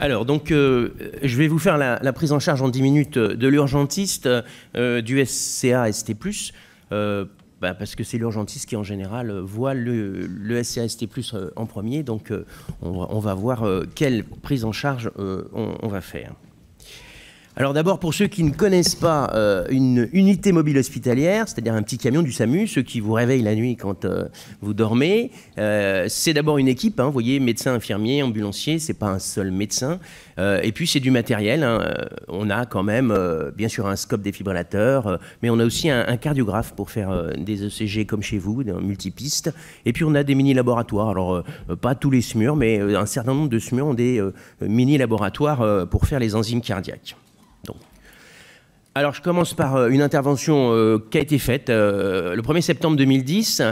Alors, donc, je vais vous faire la prise en charge en 10 minutes de l'urgentiste du SCA-ST+, parce que c'est l'urgentiste qui, en général, voit le SCA-ST+, en premier. Donc, on va voir quelle prise en charge on va faire. Alors d'abord, pour ceux qui ne connaissent pas une unité mobile hospitalière, c'est-à-dire un petit camion du SAMU, ceux qui vous réveillent la nuit quand vous dormez, c'est d'abord une équipe, hein, vous voyez, médecin, infirmier, ambulancier, c'est pas un seul médecin, et puis c'est du matériel, hein, on a quand même bien sûr un scope défibrillateur, mais on a aussi un cardiographe pour faire des ECG comme chez vous, des multipistes, et puis on a des mini-laboratoires, alors pas tous les SMUR, mais un certain nombre de SMUR ont des mini-laboratoires pour faire les enzymes cardiaques. Alors, je commence par une intervention qui a été faite le 1er septembre 2010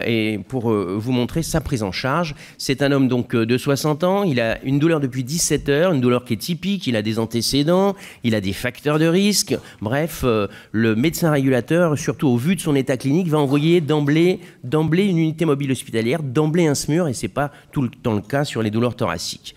et pour vous montrer sa prise en charge. C'est un homme donc de 60 ans, il a une douleur depuis 17 heures, une douleur qui est typique, il a des antécédents, il a des facteurs de risque. Bref, le médecin régulateur, surtout au vu de son état clinique, va envoyer d'emblée une unité mobile hospitalière, d'emblée un SMUR, et ce n'est pas tout le temps le cas sur les douleurs thoraciques.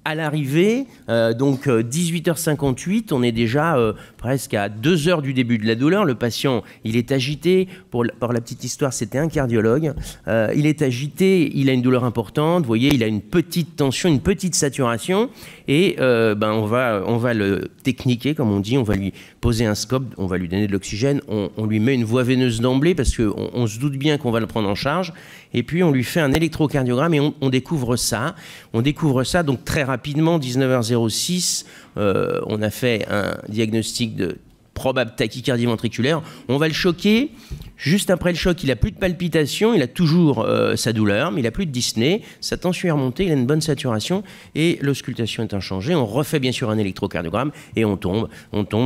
À l'arrivée, donc 18h58, on est déjà presque à 2 heures du début de la douleur. Le patient, il est agité. Pour la petite histoire, c'était un cardiologue. Il est agité, il a une douleur importante. Vous voyez, il a une petite tension, une petite saturation. Et on va le techniquer, comme on dit. On va lui poser un scope, on va lui donner de l'oxygène. On lui met une voie veineuse d'emblée parce qu'on se doute bien qu'on va le prendre en charge. Et puis, on lui fait un électrocardiogramme et on découvre ça. On découvre ça donc très rapidement, 19h06, on a fait un diagnostic de probable tachycardie ventriculaire. On va le choquer. Juste après le choc, il n'a plus de palpitations, il a toujours sa douleur, mais il n'a plus de dyspnée. Sa tension est remontée, il a une bonne saturation et l'auscultation est inchangée. On refait bien sûr un électrocardiogramme et on tombe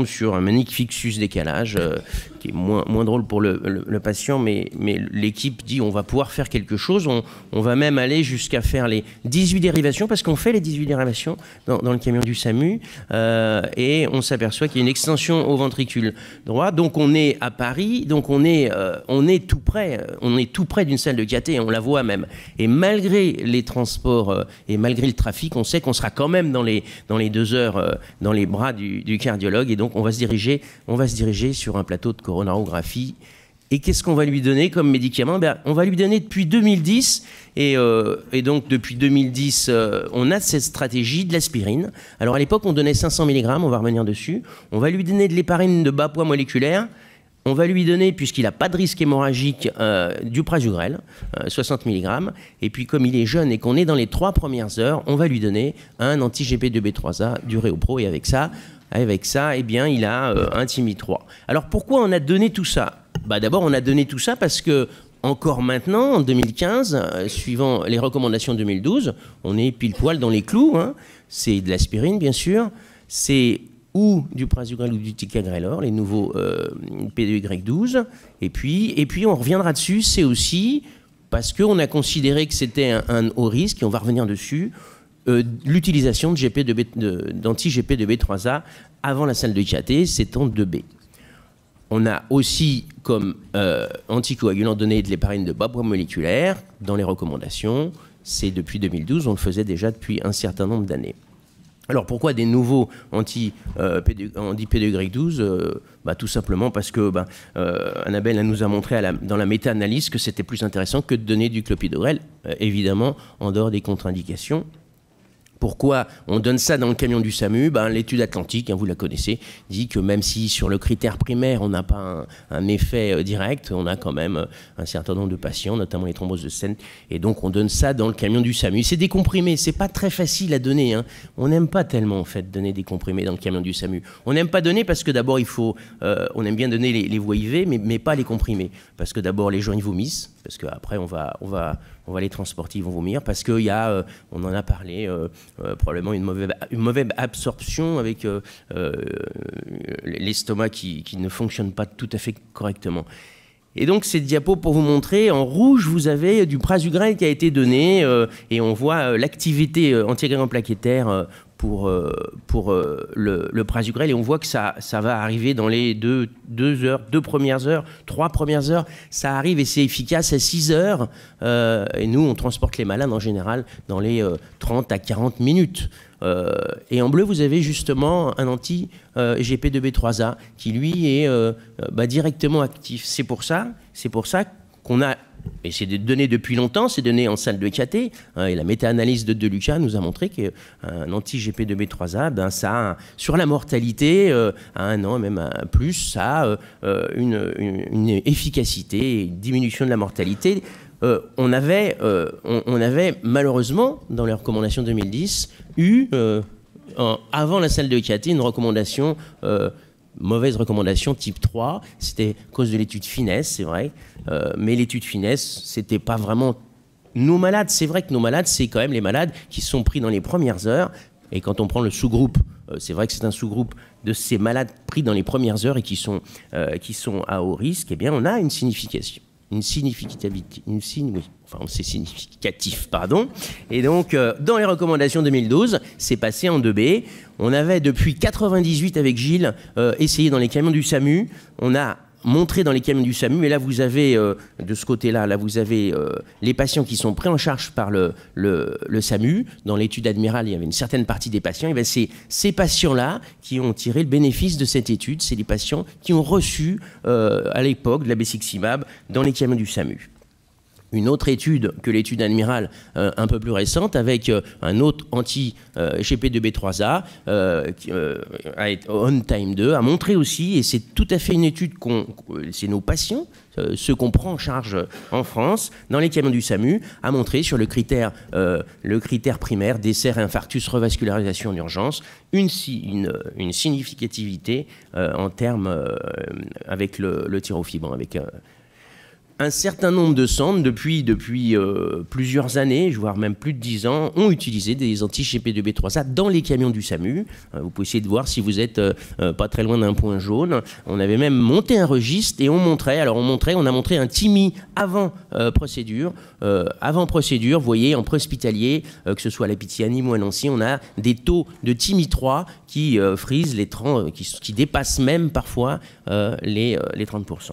sur un magnifique sus décalage qui est moins drôle pour le patient, mais l'équipe dit on va pouvoir faire quelque chose. On va même aller jusqu'à faire les 18 dérivations, parce qu'on fait les 18 dérivations dans le camion du SAMU, et on s'aperçoit qu'il y a une extension au ventricule droit. Donc on est à Paris, donc on est tout près d'une salle de cathé, on la voit même. Et malgré les transports et malgré le trafic, on sait qu'on sera quand même dans les 2 heures dans les bras du cardiologue, et donc on va se diriger sur un plateau de coronarographie. Et qu'est-ce qu'on va lui donner comme médicament? On va lui donner depuis 2010, et donc depuis 2010, on a cette stratégie de l'aspirine. Alors à l'époque, on donnait 500 mg, on va revenir dessus. On va lui donner de l'héparine de bas poids moléculaire. On va lui donner, puisqu'il n'a pas de risque hémorragique, du prasugrel, 60 mg. Et puis, comme il est jeune et qu'on est dans les 3 premières heures, on va lui donner un anti-GP2B3A du Réopro. Et avec ça, eh bien, il a un Timi 3. Alors, pourquoi on a donné tout ça? D'abord, on a donné tout ça parce que, encore maintenant, en 2015, suivant les recommandations de 2012, on est pile poil dans les clous, hein. C'est de l'aspirine, bien sûr. C'est ou du prasugrel ou du ticagrelor, les nouveaux P2Y12. Et puis, on reviendra dessus, c'est aussi parce qu'on a considéré que c'était un haut risque, et on va revenir dessus, l'utilisation d'anti-GP2B3A avant la salle de cathé, c'est en 2B. On a aussi, comme anticoagulant, donné de l'héparine de bas poids moléculaire dans les recommandations. C'est depuis 2012, on le faisait déjà depuis un certain nombre d'années. Alors pourquoi des nouveaux anti-P2Y12 tout simplement parce que Annabelle nous a montré dans la méta-analyse que c'était plus intéressant que de donner du clopidogrel, évidemment en dehors des contre-indications. Pourquoi on donne ça dans le camion du SAMU? L'étude Atlantique, hein, vous la connaissez, dit que même si sur le critère primaire, on n'a pas un effet direct, on a quand même un certain nombre de patients, notamment les thromboses de Stenn, et donc on donne ça dans le camion du SAMU. C'est des comprimés, c'est pas très facile à donner, hein. On n'aime pas tellement en fait donner des comprimés dans le camion du SAMU. On n'aime pas donner parce que d'abord on aime bien donner les voies IV, mais pas les comprimés, parce que d'abord les gens ils vomissent, parce qu'après on va les transporter, ils vont vomir, parce qu'il y a, on en a parlé, probablement une mauvaise absorption avec l'estomac qui ne fonctionne pas tout à fait correctement. Et donc, cette diapo pour vous montrer, en rouge, vous avez du prasugrel qui a été donné, et on voit l'activité antiagrégant plaquettaire le prasugrel, et on voit que ça va arriver dans les deux premières heures, 3 premières heures, ça arrive et c'est efficace à 6 heures, et nous on transporte les malades en général dans les 30 à 40 minutes. Et en bleu, vous avez justement un anti-GP2B3A qui, lui, est directement actif. C'est pour ça qu'on a, et c'est donné depuis longtemps, c'est donné en salle de KT, et la méta-analyse de Deluca nous a montré qu'un anti-GP2B3A, ça, sur la mortalité, à 1 an, même à plus, ça a une efficacité, une diminution de la mortalité. On avait malheureusement, dans les recommandations 2010, eu, avant la salle de KT, une recommandation, mauvaise recommandation type 3. C'était à cause de l'étude Finesse, c'est vrai. Mais l'étude Finesse, c'était pas vraiment nos malades. C'est vrai que nos malades, c'est quand même les malades qui sont pris dans les premières heures. Et quand on prend le sous-groupe, c'est vrai que c'est un sous-groupe de ces malades pris dans les premières heures et qui sont à haut risque, eh bien, on a une signification. C'est significatif, pardon. Et donc, dans les recommandations 2012, c'est passé en 2B. On avait, depuis 98 avec Gilles, essayé dans les camions du SAMU. On a montré dans les camions du SAMU, et là, vous avez, de ce côté-là, là, vous avez les patients qui sont pris en charge par le SAMU. Dans l'étude Admiral, il y avait une certaine partie des patients. Et bien, c'est ces patients-là qui ont tiré le bénéfice de cette étude. C'est les patients qui ont reçu, à l'époque, de la Bexiximab dans les camions du SAMU. Une autre étude que l'étude Admiral, un peu plus récente, avec un autre anti-GP2B3A, On Time 2, a montré aussi, et c'est tout à fait une étude c'est nos patients, ceux qu'on prend en charge en France, dans les camions du SAMU, a montré sur le critère primaire, décès, infarctus, revascularisation en urgence, une significativité en termes avec le tyrofibran, avec un certain nombre de centres, depuis plusieurs années, voire même plus de 10 ans, ont utilisé des anti-GP2B3A dans les camions du SAMU. Vous pouvez essayer de voir si vous êtes pas très loin d'un point jaune. On avait même monté un registre et on a montré un TIMI avant procédure. Avant procédure, vous voyez, en préhospitalier, que ce soit à la Pitié-Nîmes ou à Nancy, on a des taux de TIMI 3 qui frisent les 30, qui dépassent même parfois les 30%.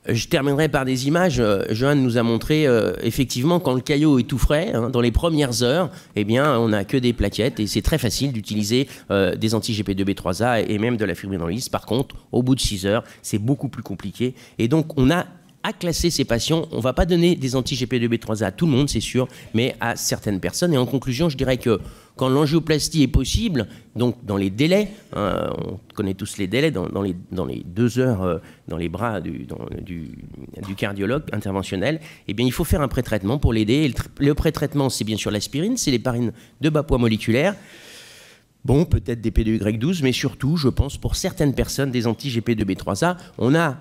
Je terminerai par des images. Johan nous a montré, effectivement, quand le caillot est tout frais, dans les premières heures, eh bien, on n'a que des plaquettes et c'est très facile d'utiliser des anti-GP2B3A et même de la fibrinolyse. Par contre, au bout de 6 heures, c'est beaucoup plus compliqué. Et donc, on a à classer ces patients. On ne va pas donner des anti-GP2B3A à tout le monde, c'est sûr, mais à certaines personnes. Et en conclusion, je dirais que quand l'angioplastie est possible, donc dans les délais, on connaît tous les délais, dans les 2 heures dans les bras du cardiologue interventionnel, eh bien, il faut faire un pré-traitement pour l'aider. Le pré-traitement, c'est bien sûr l'aspirine, c'est l'héparine de bas poids moléculaire. Bon, peut-être des P2Y12, mais surtout, je pense, pour certaines personnes, des anti-GP2B3A. On a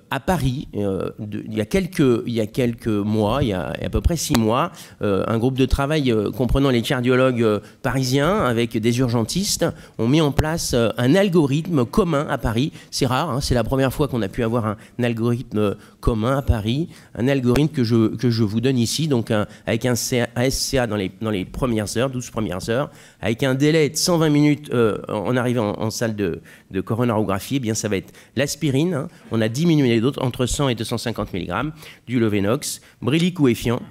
à Paris, il y a quelques mois, il y a à peu près 6 mois, un groupe de travail comprenant les cardiologues parisiens avec des urgentistes ont mis en place un algorithme commun à Paris. C'est rare, c'est la première fois qu'on a pu avoir un algorithme commun à Paris, un algorithme que je vous donne ici, donc avec un SCA dans les premières heures, 12 premières heures, avec un délai de 120 minutes en arrivant en salle de coronarographie, eh bien ça va être l'aspirine, on a diminué les doses entre 100 et 250 mg, du Lovenox, brilicouéfiant,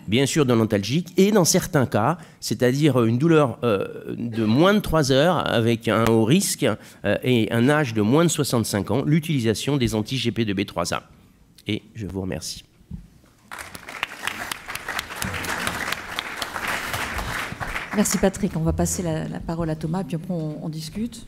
bien sûr de l'antalgique, et dans certains cas, c'est-à-dire une douleur de moins de 3 heures avec un haut risque et un âge de moins de 65 ans, l'utilisation des anti-GP2B3A. Et je vous remercie. Merci Patrick. On va passer la parole à Thomas, puis après on discute.